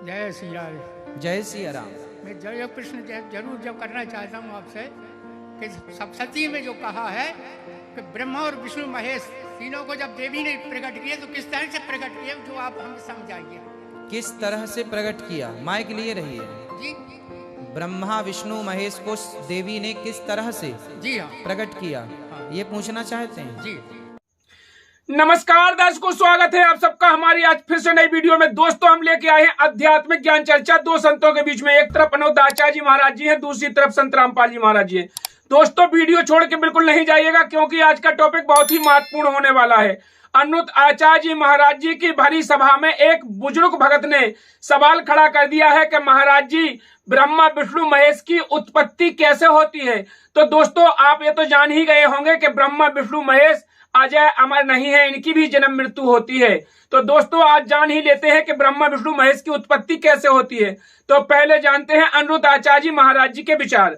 जय श्री राम। जय सिया राम। मैं जय कृष्ण जरूर जब करना चाहता हूँ आपसे कि सप्तशती में जो कहा है कि ब्रह्मा और विष्णु महेश तीनों को जब देवी ने प्रकट किया तो किस तरह से प्रकट किया, जो आप हमें समझाइए। किस तरह से प्रकट किया, माइक लिए रहिए जी। ब्रह्मा विष्णु महेश को देवी ने किस तरह से जी हाँ प्रकट किया, हाँ। ये पूछना चाहते हैं। जी। नमस्कार दर्शकों, स्वागत है आप सबका हमारी आज फिर से नई वीडियो में। दोस्तों हम लेके आए हैं आध्यात्मिक ज्ञान चर्चा दो संतों के बीच में। एक तरफ अनोद आचार्य जी महाराज जी हैं, दूसरी तरफ संत रामपाल जी महाराज जी हैं। दोस्तों वीडियो छोड़ के बिल्कुल नहीं जाइएगा क्योंकि आज का टॉपिक बहुत ही महत्वपूर्ण होने वाला है। अनोद आचार्य जी महाराज जी की भरी सभा में एक बुजुर्ग भगत ने सवाल खड़ा कर दिया है कि महाराज जी ब्रह्मा विष्णु महेश की उत्पत्ति कैसे होती है। तो दोस्तों आप ये तो जान ही गए होंगे कि ब्रह्मा विष्णु महेश अजय अमर नहीं है, इनकी भी जन्म मृत्यु होती है। तो दोस्तों आज जान ही लेते हैं कि ब्रह्मा विष्णु महेश की उत्पत्ति कैसे होती है। तो पहले जानते हैं अनिरुद्ध आचार्य जी महाराज जी के विचार।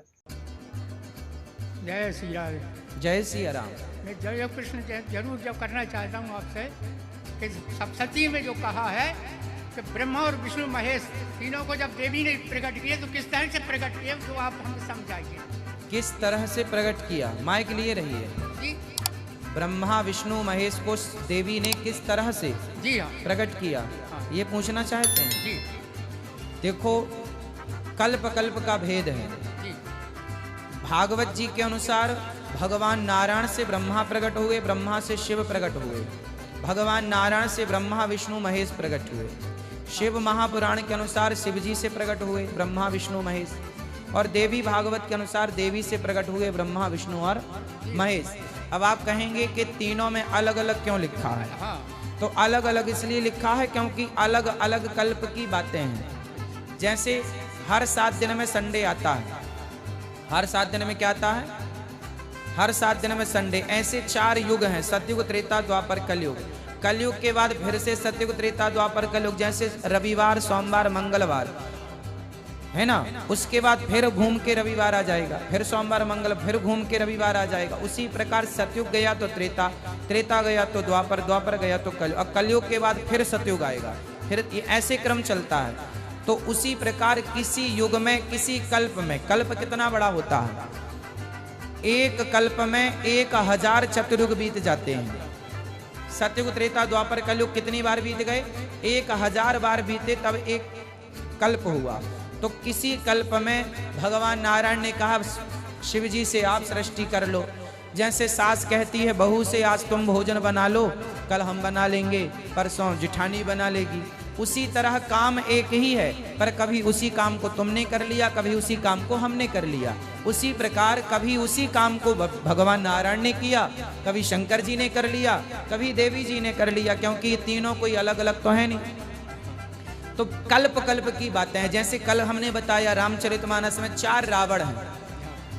जय श्री राम। जय सिया राम। मैं जय कृष्ण जरूर जब करना चाहता हूँ आपसे कि सप्तशती में जो कहा है कि ब्रह्मा और विष्णु महेश तीनों को जब देवी ने प्रकट किया तो किस तरह से प्रकट किया, जो आप हमें समझाइए। किस तरह से प्रकट किया, माइक लिए रहिए। जी। ब्रह्मा विष्णु महेश को देवी ने किस तरह से जी हाँ प्रकट किया, हाँ। ये पूछना चाहते हैं। जी। देखो कल्प कल्प का भेद है। जी। भागवत जी के अनुसार भगवान नारायण से ब्रह्मा प्रकट हुए, ब्रह्मा से शिव प्रकट हुए, भगवान नारायण से ब्रह्मा विष्णु महेश प्रकट हुए। शिव महापुराण के अनुसार शिव जी से प्रकट हुए ब्रह्मा विष्णु महेश, और देवी भागवत के अनुसार देवी से प्रकट हुए ब्रह्मा विष्णु और महेश। अब आप कहेंगे कि तीनों में अलग अलग क्यों लिखा है। हाँ। तो अलग अलग इसलिए लिखा है क्योंकि अलग अलग कल्प की बातें हैं। जैसे हर 7 दिन में संडे आता है, हर 7 दिन में क्या आता है, हर 7 दिन में संडे। ऐसे 4 युग हैं, सतयुग त्रेता द्वापर कलयुग। कलयुग के बाद फिर से सतयुग त्रेता द्वापर कलयुग, जैसे रविवार सोमवार मंगलवार है ना, उसके बाद फिर घूम के रविवार आ जाएगा, फिर सोमवार मंगल, फिर घूम के रविवार आ जाएगा। उसी प्रकार सतयुग गया तो त्रेता, त्रेता गया तो द्वापर, द्वापर गया तो कलयुग, और कलयुग के बाद फिर सतयुग आएगा, फिर ऐसे क्रम चलता है। तो उसी प्रकार किसी युग में किसी कल्प में, कल्प कितना बड़ा होता है, एक कल्प में 1000 चतुर्युग बीत जाते हैं। सतयुग त्रेता द्वापर कलयुग कितनी बार बीत गए, 1000 बार बीते तब एक कल्प हुआ। तो किसी कल्प में भगवान नारायण ने कहा शिव जी से आप सृष्टि कर लो। जैसे सास कहती है बहू से आज तुम भोजन बना लो, कल हम बना लेंगे, परसों जिठानी बना लेगी। उसी तरह काम एक ही है, पर कभी उसी काम को तुमने कर लिया, कभी उसी काम को हमने कर लिया। उसी प्रकार कभी उसी काम को भगवान नारायण ने किया, कभी शंकर जी ने कर लिया, कभी देवी जी ने कर लिया, क्योंकि ये तीनों कोई अलग अलग तो है नहीं। तो कल्प कल्प की बातें हैं। जैसे कल हमने बताया रामचरितमानस में 4 रावण हैं,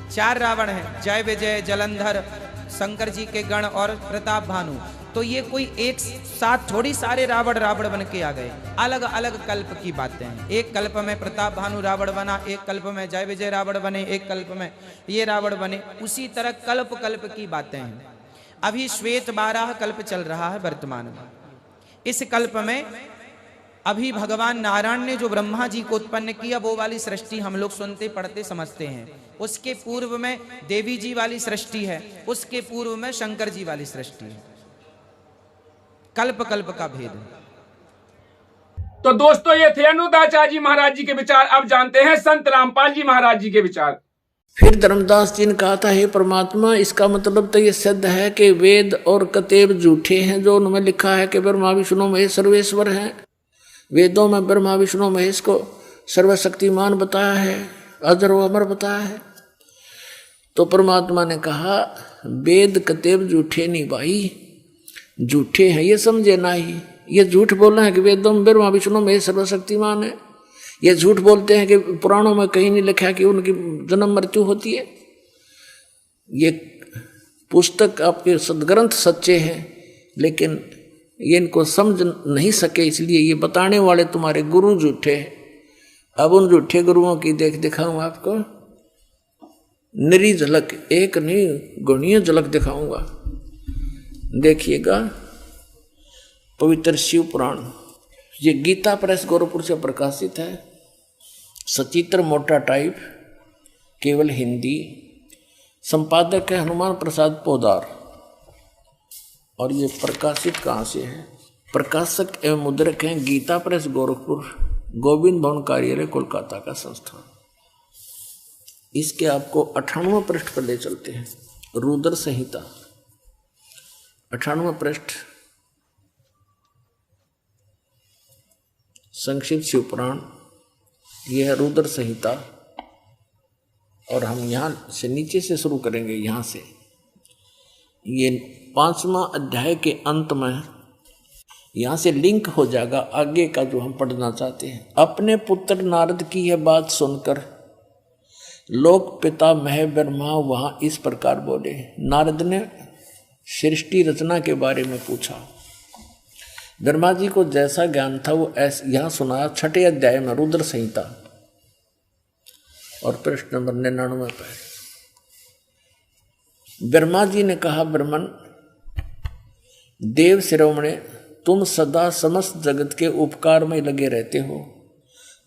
4 रावण हैं, जय विजय, जलंधर, शंकर जी के गण और प्रताप भानु। तो ये कोई एक साथ थोड़ी सारे रावण रावण बन के आ गए, अलग अलग कल्प की बातें हैं। एक कल्प में प्रताप भानु रावण बना, एक कल्प में जय विजय रावण बने, एक कल्प में ये रावण बने। उसी तरह कल्प कल्प की बातें हैं। अभी श्वेत 12 कल्प चल रहा है वर्तमान में। इस कल्प में अभी भगवान नारायण ने जो ब्रह्मा जी को उत्पन्न किया वो वाली सृष्टि हम लोग सुनते पढ़ते समझते हैं। उसके पूर्व में देवी जी वाली सृष्टि है, उसके पूर्व में शंकर जी वाली सृष्टि है। कल्प कल्प का भेद है। तो दोस्तों ये थे अनिरुद्ध आचार्य जी महाराज जी के विचार। अब जानते हैं संत रामपाल जी महाराज जी के विचार। फिर धर्मदास जी ने कहा था, हे परमात्मा, इसका मतलब तो ये सिद्ध है कि वेद और कतेब झूठे हैं जो उनमें लिखा है कि ब्रह्मा विष्णु महेश सर्वेश्वर हैं। वेदों में ब्रह्मा विष्णु महेश को सर्वशक्तिमान बताया है, अजर व अमर बताया है। तो परमात्मा ने कहा वेद कतेब झूठे नहीं भाई, झूठे हैं ये समझे ना ही। ये झूठ बोल रहे हैं कि वेदों में ब्रह्मा विष्णु महेश सर्वशक्तिमान है। ये झूठ बोलते हैं कि पुराणों में कहीं नहीं लिखा कि उनकी जन्म मृत्यु होती है। ये पुस्तक आपके सदग्रंथ सच्चे हैं, लेकिन ये इनको समझ नहीं सके, इसलिए ये बताने वाले तुम्हारे गुरु झूठे हैं। अब उन झूठे गुरुओं की दिखाऊंगा आपको निरी झलक, एक नहीं गुणीय झलक दिखाऊंगा। देखिएगा पवित्र शिव पुराण ये गीता प्रेस गोरखपुर से प्रकाशित है, सचित्र मोटा टाइप, केवल हिंदी। संपादक है हनुमान प्रसाद पोदार। और ये प्रकाशित कहाँ से है? प्रकाशक एवं मुद्रक हैं गीता प्रेस गोरखपुर, गोविंद भवन कार्यालय कोलकाता का संस्थान। इसके आपको 98वें पृष्ठ पर ले चलते हैं। रुद्र संहिता 98वां पृष्ठ, संक्षिप्त शिवपुराण, यह है रुद्र संहिता। और हम यहाँ से नीचे से शुरू करेंगे। यहाँ से ये 5वां अध्याय के अंत में यहाँ से लिंक हो जाएगा आगे का जो हम पढ़ना चाहते हैं। अपने पुत्र नारद की यह बात सुनकर लोक पिता मह ब्रह्मा वहाँ इस प्रकार बोले। नारद ने सृष्टि रचना के बारे में पूछा। ब्रह्मा जी को जैसा ज्ञान था वो ऐसे यहाँ सुनाया 6ठे अध्याय में रुद्र संहिता और पृष्ठ नंबर 99 पर। ब्रह्मा जी ने कहा, ब्रह्मन देव शिरोमणे, तुम सदा समस्त जगत के उपकार में लगे रहते हो।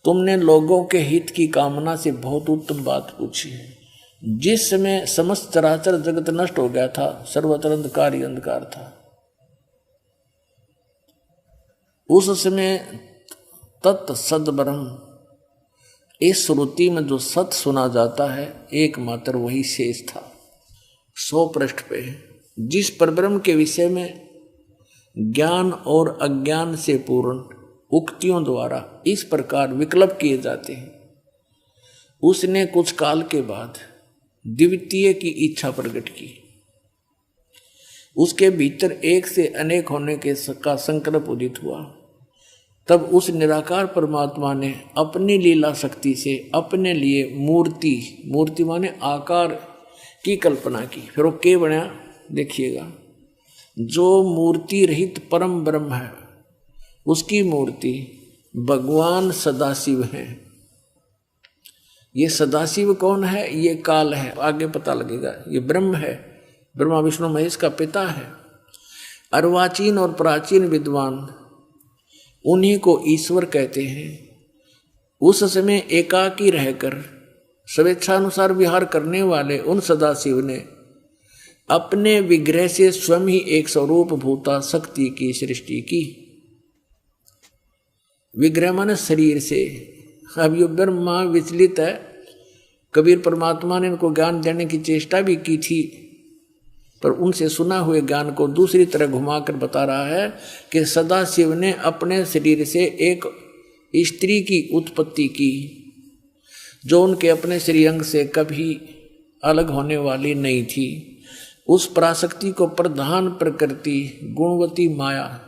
तुमने लोगों के हित की कामना से बहुत उत्तम बात पूछी है। जिस समय समस्त चराचर जगत नष्ट हो गया था, सर्वत्र अंधकार ही अंधकार था, उस समय तत् सद ब्रह्म, इस श्रुति में जो सत सुना जाता है एकमात्र वही शेष था। 100 पृष्ठ पे जिस परब्रह्म के विषय में ज्ञान और अज्ञान से पूर्ण उक्तियों द्वारा इस प्रकार विकल्प किए जाते हैं, उसने कुछ काल के बाद द्वितीय की इच्छा प्रकट की। उसके भीतर एक से अनेक होने का संकल्प उदित हुआ। तब उस निराकार परमात्मा ने अपनी लीला शक्ति से अपने लिए मूर्ति माने आकार की कल्पना की। फिर वो क्या बना देखिएगा। जो मूर्ति रहित परम ब्रह्म है उसकी मूर्ति भगवान सदाशिव है। ये सदाशिव कौन है? ये काल है, आगे पता लगेगा। ये ब्रह्म है, ब्रह्मा विष्णु महेश का पिता है। अर्वाचीन और प्राचीन विद्वान उन्हीं को ईश्वर कहते हैं। उस समय एकाकी रहकर स्वेच्छानुसार विहार करने वाले उन सदाशिव ने अपने विग्रह से स्वयं ही एक स्वरूप भूता शक्ति की सृष्टि की। विग्रह माने शरीर से। अब ये ब्रह्मा विचलित है। कबीर परमात्मा ने इनको ज्ञान देने की चेष्टा भी की थी, पर उनसे सुना हुए ज्ञान को दूसरी तरह घुमाकर बता रहा है कि सदाशिव ने अपने शरीर से एक स्त्री की उत्पत्ति की, जो उनके अपने श्रीअंग से कभी अलग होने वाली नहीं थी। उस पराशक्ति को प्रधान प्रकृति गुणवती माया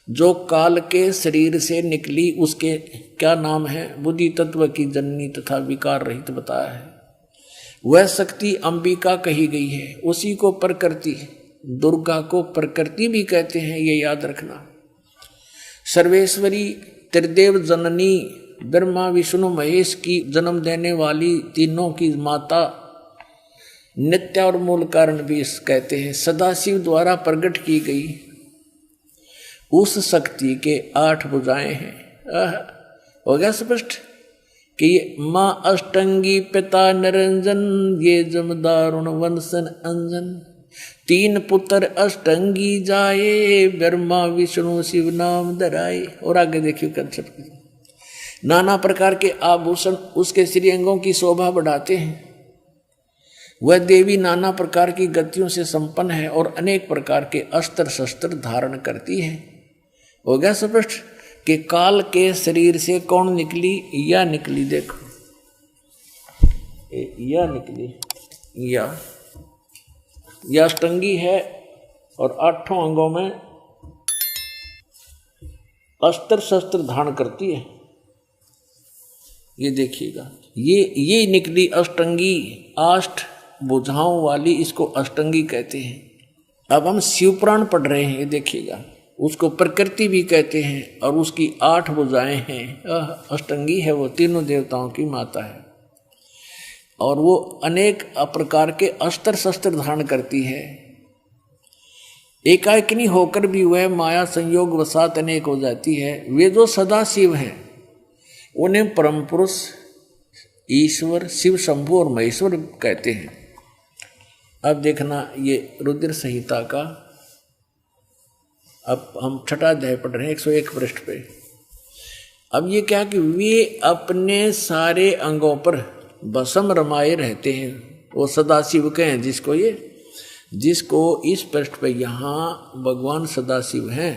जो काल के शरीर से निकली, उसके क्या नाम है? बुद्धि तत्व की जननी तथा विकार रहित बताया है। वह शक्ति अंबिका कही गई है। उसी को प्रकृति, दुर्गा को प्रकृति भी कहते हैं, ये याद रखना। सर्वेश्वरी त्रिदेव जननी ब्रह्मा विष्णु महेश की जन्म देने वाली तीनों की माता, नित्या और मूल कारण भी कहते हैं। सदाशिव द्वारा प्रकट की गई उस शक्ति के 8 भुजाएं हैं। हो गया स्पष्ट कि ये माँ अष्टंगी पिता निरंजन, ये जमदारुण वंशन अंजन। 3 पुत्र अष्टंगी जाए, ब्रह्मा विष्णु शिव नाम धराए। और आगे देखिए कंसेप्ट। नाना प्रकार के आभूषण उसके श्रीअंगों की शोभा बढ़ाते हैं। वह देवी नाना प्रकार की गतियों से संपन्न है और अनेक प्रकार के अस्त्र शस्त्र धारण करती है। हो गया स्पष्ट कि काल के शरीर से कौन निकली? या निकली, देखो या निकली, या अष्टंगी है और 8 अंगों में अस्त्र शस्त्र धारण करती है। ये देखिएगा, ये निकली अष्टंगी, 8 भुजाओं वाली, इसको अष्टंगी कहते हैं। अब हम शिवपुराण पढ़ रहे हैं, ये देखिएगा। उसको प्रकृति भी कहते हैं और उसकी 8 भुजाएं हैं। अष्टंगी है, वो तीनों देवताओं की माता है और वो अनेक प्रकार के अस्त्र शस्त्र धारण करती है। एकाकिनी होकर भी वह माया संयोग वसात अनेक हो जाती है। वे जो सदा शिव हैं उन्हें परम पुरुष, ईश्वर, शिव शंभु और महेश्वर कहते हैं। अब देखना ये रुद्र संहिता का, अब हम छठा अध्याय पढ़ रहे हैं 101 पृष्ठ पे। अब ये क्या कि वे अपने सारे अंगों पर भस्म रमाए रहते हैं। वो सदाशिव के हैं जिसको इस पृष्ठ पे यहाँ भगवान सदाशिव हैं।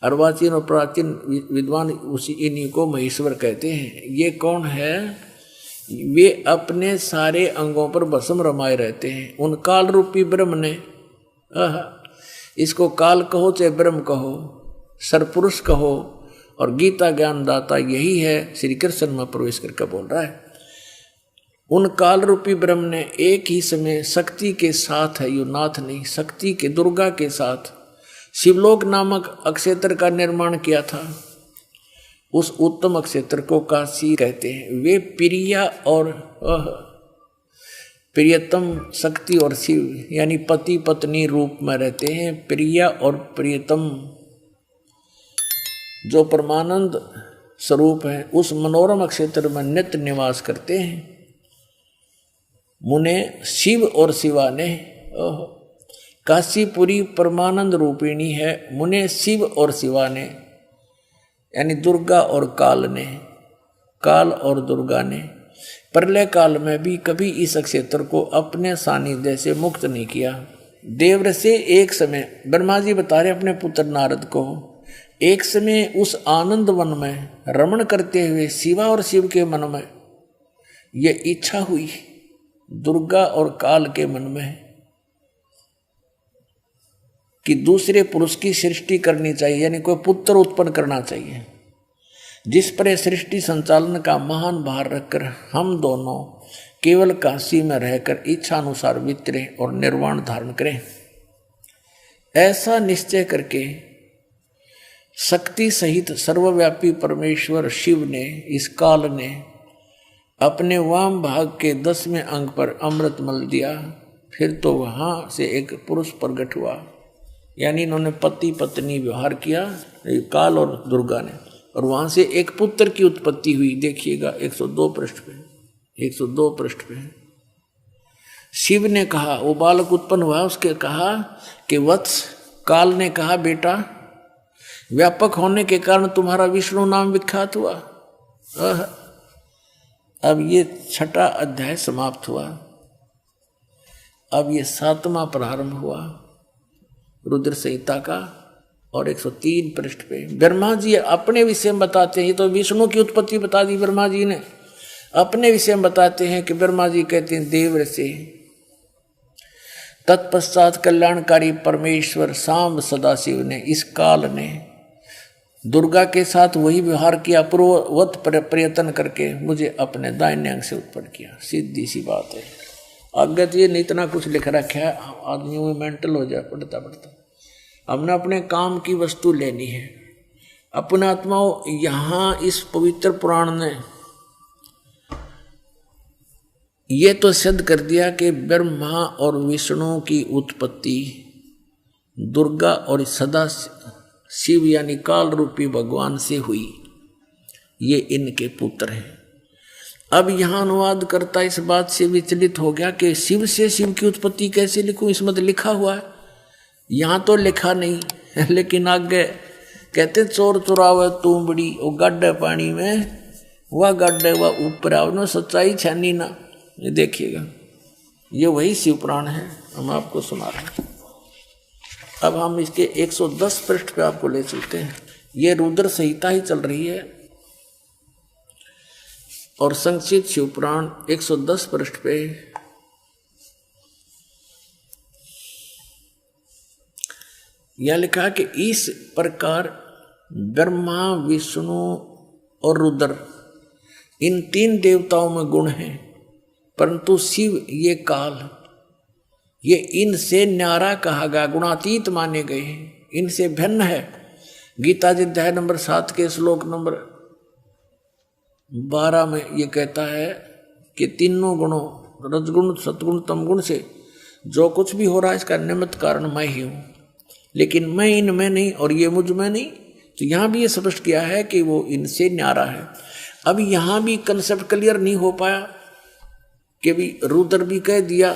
अर्वाचीन और प्राचीन विद्वान उसी इन्हीं को महेश्वर कहते हैं। ये कौन है? वे अपने सारे अंगों पर भस्म रमाए रहते हैं। उन काल रूपी ब्रह्म ने, इसको काल कहो चाहे ब्रह्म कहो, सरपुरुष कहो, और गीता ज्ञानदाता यही है, श्री कृष्ण में प्रवेश करके बोल रहा है। उन काल रूपी ब्रह्म ने एक ही समय शक्ति के साथ है, यो नाथ नहीं, शक्ति के दुर्गा के साथ शिवलोक नामक अक्षेत्र का निर्माण किया था। उस उत्तम अक्षेत्र को काशी कहते हैं। वे प्रिया और प्रियतम शक्ति और शिव यानी पति पत्नी रूप में रहते हैं। प्रिया और प्रियतम जो परमानंद स्वरूप है उस मनोरम क्षेत्र में नित्य निवास करते हैं। मुने शिव और शिवा ने, काशीपुरी परमानंद रूपिणी है। मुने शिव और शिवा ने यानी दुर्गा और काल ने, काल और दुर्गा ने प्रलय काल में भी कभी इस क्षेत्र को अपने सानिध्य से मुक्त नहीं किया। देवर से एक समय, ब्रह्मा जी बता रहे अपने पुत्र नारद को, एक समय उस आनंद वन में रमण करते हुए शिवा और शिव के मन में ये इच्छा हुई, दुर्गा और काल के मन में, कि दूसरे पुरुष की सृष्टि करनी चाहिए, यानी कोई पुत्र उत्पन्न करना चाहिए, जिस पर सृष्टि संचालन का महान भार रखकर हम दोनों केवल काशी में रहकर इच्छा अनुसार विचरें और निर्वाण धारण करें। ऐसा निश्चय करके शक्ति सहित सर्वव्यापी परमेश्वर शिव ने, इस काल ने अपने वाम भाग के 10वें अंग पर अमृत मल दिया। फिर तो वहाँ से एक पुरुष प्रकट हुआ, यानी इन्होंने पति पत्नी व्यवहार किया, काल और दुर्गा ने, और वहाँ से एक पुत्र की उत्पत्ति हुई। देखिएगा 102 पृष्ठ पे, 102 पृष्ठ पे शिव ने कहा, वो बालक उत्पन्न हुआ, उसके कहा कि वत्स, काल ने कहा बेटा, व्यापक होने के कारण तुम्हारा विष्णु नाम विख्यात हुआ। अब ये छठा अध्याय समाप्त हुआ। अब ये 7वां प्रारंभ हुआ रुद्र संहिता का, और 103 पृष्ठ पे ब्रह्मा जी अपने विषय में बताते हैं। ये तो विष्णु की उत्पत्ति बता दी ब्रह्मा जी ने, अपने विषय में बताते हैं कि ब्रह्मा जी कहते हैं देवर से, तत्पश्चात कल्याणकारी परमेश्वर सांब सदाशिव ने, इस काल ने दुर्गा के साथ वही व्यवहार किया, पूर्ववत प्रयत्न करके मुझे अपने दाहिने अंग से उत्पन्न किया। सीधी सी बात है। आगे तो ये नहीं इतना कुछ लिख रखा है, आदमी में मेंटल हो जाए पढ़ता पढ़ता। हमने अपने काम की वस्तु लेनी है। अपने आत्माओं, यहाँ इस पवित्र पुराण ने ये तो सिद्ध कर दिया कि ब्रह्मा और विष्णु की उत्पत्ति दुर्गा और सदा शिव यानी काल रूपी भगवान से हुई। ये इनके पुत्र हैं। अब यहाँ अनुवाद करता इस बात से विचलित हो गया कि शिव से शिव की उत्पत्ति कैसे लिखूं, इसमें तो लिखा हुआ है, यहाँ तो लिखा नहीं, लेकिन आगे कहते चोर चुरावे तू बड़ी, वो गड्ढे पानी में, वह गड्ढे वह ऊपर आओ, सच्चाई छानी ना। ये देखिएगा, ये वही शिव पुराण है, हम आपको सुना रहे हैं। अब हम इसके 110 पृष्ठ पे आपको ले चलते हैं। ये रुद्र संहिता ही चल रही है और संक्षिप्त शिवपुराण 110 पृष्ठ पे यह लिखा कि इस प्रकार ब्रह्मा, विष्णु और रुद्र इन 3 देवताओं में गुण हैं, परंतु शिव ये काल ये इनसे न्यारा कहा गया, गुणातीत माने गए हैं, इनसे भिन्न है। गीता जी अध्याय नंबर 7 के श्लोक नंबर 12 में ये कहता है कि तीनों गुणों रजगुण, सतगुण, तमगुण से जो कुछ भी हो रहा है इसका निमित्त कारण मैं ही हूँ। लेकिन मैं इनमें नहीं और ये मुझ में नहीं। तो यहां भी ये स्पष्ट किया है कि वो इनसे न्यारा है। अब यहां भी कंसेप्ट क्लियर नहीं हो पाया कि भी रुद्र भी कह दिया।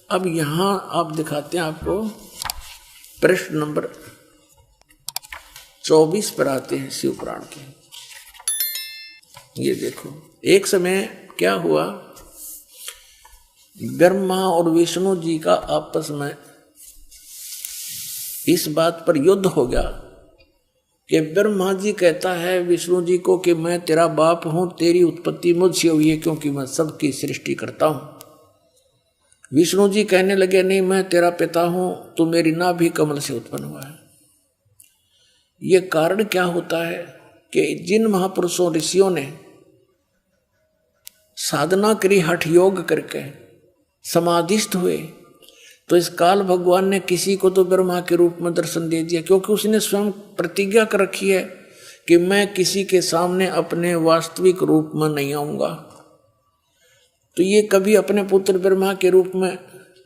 अब यहां आप दिखाते हैं आपको, प्रश्न नंबर 24 पर आते हैं शिव पुराण के। ये देखो, एक समय क्या हुआ, ब्रह्मा और विष्णु जी का आपस में इस बात पर युद्ध हो गया कि ब्रह्मा जी कहता है विष्णु जी को कि मैं तेरा बाप हूं, तेरी उत्पत्ति मुझसे हुई है क्योंकि मैं सबकी सृष्टि करता हूं। विष्णु जी कहने लगे नहीं, मैं तेरा पिता हूं, तू मेरी नाभि कमल से उत्पन्न हुआ है। ये कारण क्या होता है कि जिन महापुरुषों ऋषियों ने साधना करी, हठ योग करके समाधिस्थ हुए, तो इस काल भगवान ने किसी को तो ब्रह्मा के रूप में दर्शन दे दिया, क्योंकि उसने स्वयं प्रतिज्ञा कर रखी है कि मैं किसी के सामने अपने वास्तविक रूप में नहीं आऊंगा। तो ये कभी अपने पुत्र ब्रह्मा के रूप में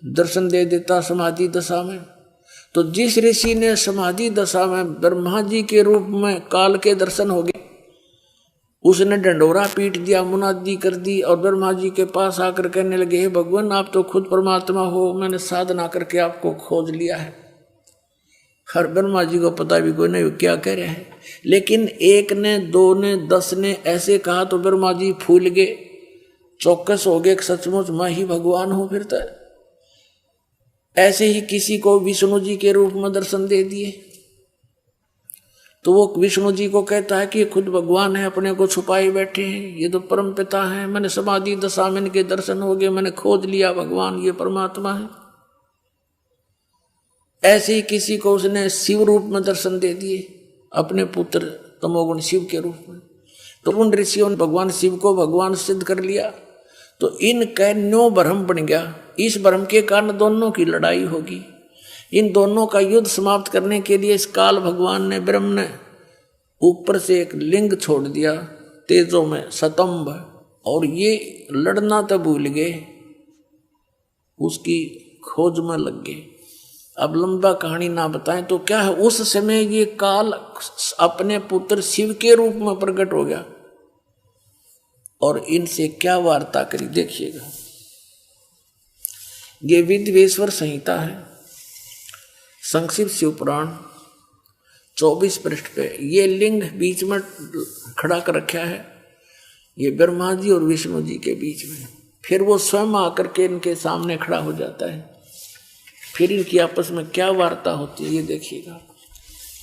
दर्शन दे देता समाधि दशा में। तो जिस ऋषि ने समाधि दशा में ब्रह्मा जी के रूप में काल के दर्शन हो गए, उसने डंडोरा पीट दिया, मुनादी कर दी और ब्रह्मा जी के पास आकर कहने लगे, हे भगवान आप तो खुद परमात्मा हो, मैंने साधना करके आपको खोज लिया है। हर ब्रह्मा जी को पता भी कोई नहीं क्या कह रहे हैं, लेकिन एक ने, दो ने, 10 ने ऐसे कहा तो ब्रह्मा जी फूल गए, चौकस हो गए, सचमुच मैं ही भगवान हूं। फिर तो ऐसे ही किसी को विष्णु जी के रूप में दर्शन दे दिए, तो वो विष्णु जी को कहता है कि ये खुद भगवान है, अपने को छुपाए बैठे हैं, ये तो परम पिता है, मैंने समाधि दशा में इनके दर्शन हो गए, मैंने खोज लिया भगवान ये परमात्मा है। ऐसे ही किसी को उसने शिव रूप में दर्शन दे दिए, अपने पुत्र तमोगुण शिव के रूप में। तो उन ऋषियों ने भगवान शिव को भगवान सिद्ध कर लिया। तो इनका न्यो भ्रम बन गया। इस भ्रम के कारण दोनों की लड़ाई होगी। इन दोनों का युद्ध समाप्त करने के लिए इस काल भगवान ने, ब्रह्म ने ऊपर से एक लिंग छोड़ दिया तेजों में, सतंभ, और ये लड़ना तो भूल गए, उसकी खोज में लग गए। अब लंबा कहानी ना बताएं तो क्या है, उस समय ये काल अपने पुत्र शिव के रूप में प्रकट हो गया और इनसे क्या वार्ता करी देखिएगा। ये विद्वेश्वर संहिता है, संक्षिप्त शिव पुराण 24 पृष्ठ पे ये लिंग बीच में खड़ा कर रखा है, ये ब्रह्मा जी और विष्णु जी के बीच में। फिर वो स्वयं आकर के इनके सामने खड़ा हो जाता है, फिर इनकी आपस में क्या वार्ता होती है ये देखिएगा।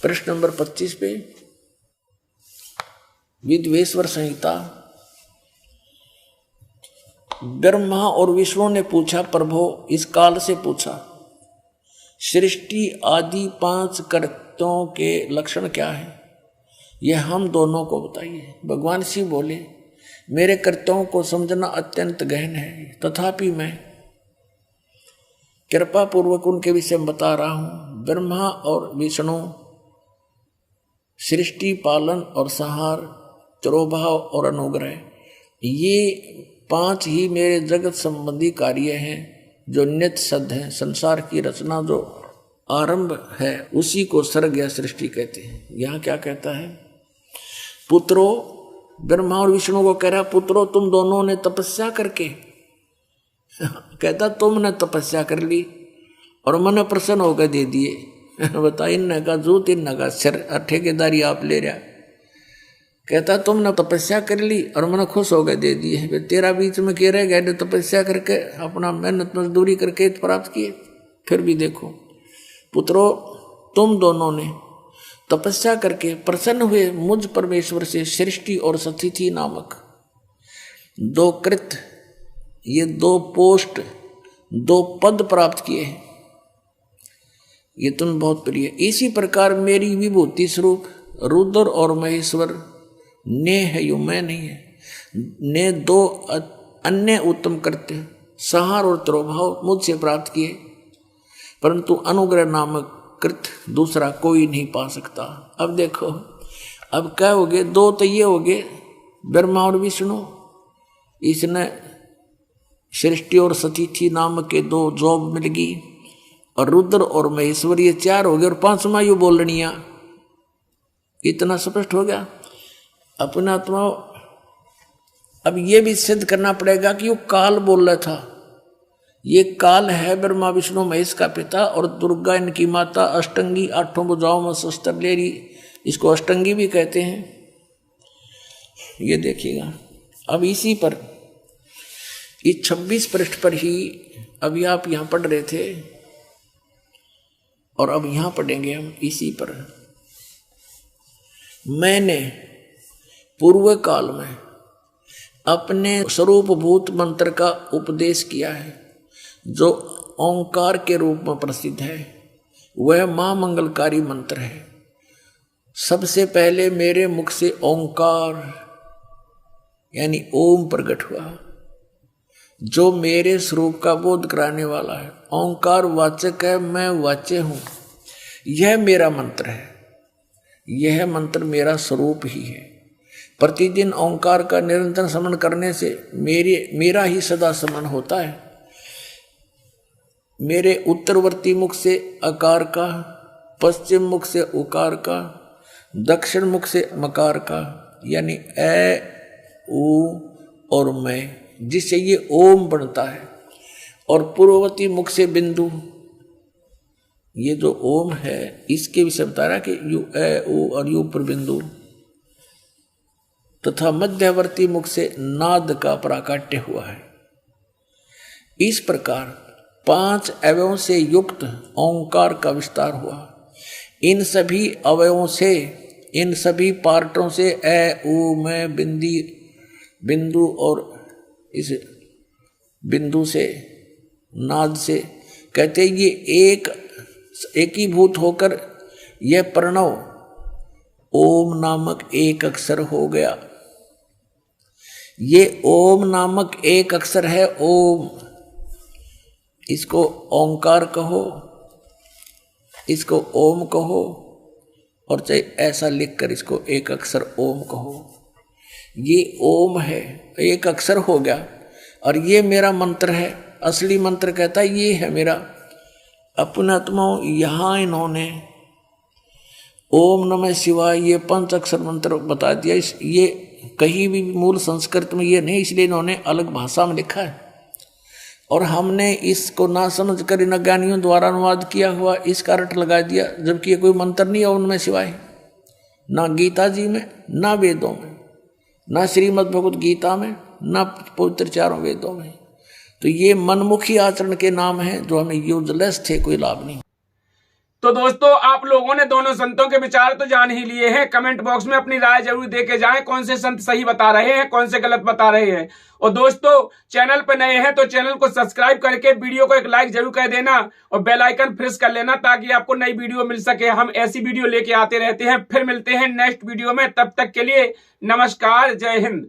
प्रश्न नंबर 25 पे विद्वेश्वर संहिता। ब्रह्मा और विष्णु ने पूछा, प्रभु इस काल से पूछा, सृष्टि आदि 5 कर्तों के लक्षण क्या है, यह हम दोनों को बताइए। भगवान शिव बोले, मेरे कर्तव्यों को समझना अत्यंत गहन है, तथापि मैं कृपा पूर्वक उनके विषय में बता रहा हूं। ब्रह्मा और विष्णु सृष्टि, पालन और संहार, तिरोभाव और अनुग्रह, ये 5 ही मेरे जगत संबंधी कार्य हैं जो नित्य सिद्ध हैं। संसार की रचना जो आरंभ है उसी को सर्ग या सृष्टि कहते हैं। यहाँ क्या कहता है, पुत्रों, ब्रह्मा और विष्णु को कह रहा, पुत्रों तुम दोनों ने तपस्या करके कहता तुमने तपस्या कर ली और मन प्रसन्न होकर दे दिए। बता, इन का जूत, इन का सिर, ठेकेदारी आप ले रहा। कहता तुमने तपस्या कर ली और मन खुश हो गए दे दिए। तेरा बीच में कह रहे गए तपस्या करके अपना मेहनत मजदूरी करके प्राप्त किए। फिर भी देखो पुत्रों, तुम दोनों ने तपस्या करके प्रसन्न हुए मुझ परमेश्वर से सृष्टि और सतिथि नामक 2 कृत, ये 2 पोस्ट, 2 पद प्राप्त किए हैं। ये तुम बहुत प्रिय। इसी प्रकार मेरी विभूति स्वरूप रुद्र और महेश्वर ने है, यो मैं नहीं है, ने 2 अन्य उत्तम करते संहार और तिरोभाव मुझसे प्राप्त किए, परंतु अनुग्रह नामक कृत दूसरा कोई नहीं पा सकता। अब देखो, अब क्या हो गए, 2 तो ये हो गए ब्रह्मा और विष्णु, इसने सृष्टि और सतिथि नाम के 2 जॉब मिल गई, और रुद्र और महेश्वर ये 4 हो गए, और 5वां यू बोलनिया। इतना स्पष्ट हो गया अपना आत्मा। अब ये भी सिद्ध करना पड़ेगा कि वो काल बोल रहा था। ये काल है ब्रह्मा विष्णु महेश का पिता, और दुर्गा इनकी माता, अष्टंगी, 8 भुजाओं में शस्त्र ले रही, इसको अष्टंगी भी कहते हैं। ये देखिएगा। अब इसी पर इस 26 पृष्ठ पर ही अभी आप यहां पढ़ रहे थे, और अब यहां पढ़ेंगे हम इसी पर। मैंने पूर्व काल में अपने स्वरूपभूत मंत्र का उपदेश किया है, जो ओंकार के रूप में प्रसिद्ध है। वह महामंगलकारी मंत्र है। सबसे पहले मेरे मुख से ओंकार यानी ओम प्रकट हुआ, जो मेरे स्वरूप का बोध कराने वाला है। ओंकार वाचक है, मैं वाच्य हूं। यह मेरा मंत्र है, यह मंत्र मेरा स्वरूप ही है। प्रतिदिन ओंकार का निरंतर स्मरण करने से मेरा ही सदा स्मरण होता है। मेरे उत्तरवर्ती मुख से अकार का, पश्चिम मुख से उकार का, दक्षिण मुख से मकार का, यानी ए ऊ और मैं, जिससे ये ओम बनता है। और पूर्ववर्ती मुख से बिंदु, ये जो ओम है इसके विषय बता रहा कि यू ए ऊ और यू पर बिंदु, तथा मध्यवर्ती मुख से नाद का प्राकट्य हुआ है। इस प्रकार 5 अवयवों से युक्त ओंकार का विस्तार हुआ। इन सभी अवयवों से, इन सभी पार्टों से ए ऊ मैं बिंदु और इस बिंदु से, नाद से, कहते ये एकीभूत होकर यह प्रणव ओम नामक एक अक्षर हो गया। ये ओम नामक एक अक्षर है ओम। इसको ओंकार कहो, इसको ओम कहो, और चाहे ऐसा लिखकर इसको एक अक्षर ओम कहो। ये ओम है, एक अक्षर हो गया, और ये मेरा मंत्र है। असली मंत्र कहता है ये है मेरा। अपने आत्माओं यहां इन्होंने ओम नमः शिवाय ये 5 अक्षर मंत्र बता दिया। ये कहीं भी मूल संस्कृत में ये नहीं, इसलिए इन्होंने अलग भाषा में लिखा है, और हमने इसको ना समझ कर इन अज्ञानियों द्वारा अनुवाद किया हुआ इसका अर्थ लगा दिया, जबकि ये कोई मंत्र नहीं है ओम नमः शिवाय। ना गीता जी में, ना वेदों में, ना श्रीमद् भगवत गीता में, ना पवित्र 4 वेदों में। तो ये मनमुखी आचरण के नाम है, जो हमें यूजलेस थे, कोई लाभ नहीं। तो दोस्तों, आप लोगों ने दोनों संतों के विचार तो जान ही लिए हैं। कमेंट बॉक्स में अपनी राय जरूर दे के जाएं, कौन से संत सही बता रहे हैं, कौन से गलत बता रहे हैं। और दोस्तों, चैनल पर नए हैं तो चैनल को सब्सक्राइब करके वीडियो को एक लाइक जरूर कर देना, और बेल आइकन प्रेस कर लेना, ताकि आपको नई वीडियो मिल सके। हम ऐसी वीडियो लेके आते रहते हैं। फिर मिलते हैं नेक्स्ट वीडियो में, तब तक के लिए नमस्कार, जय हिंद।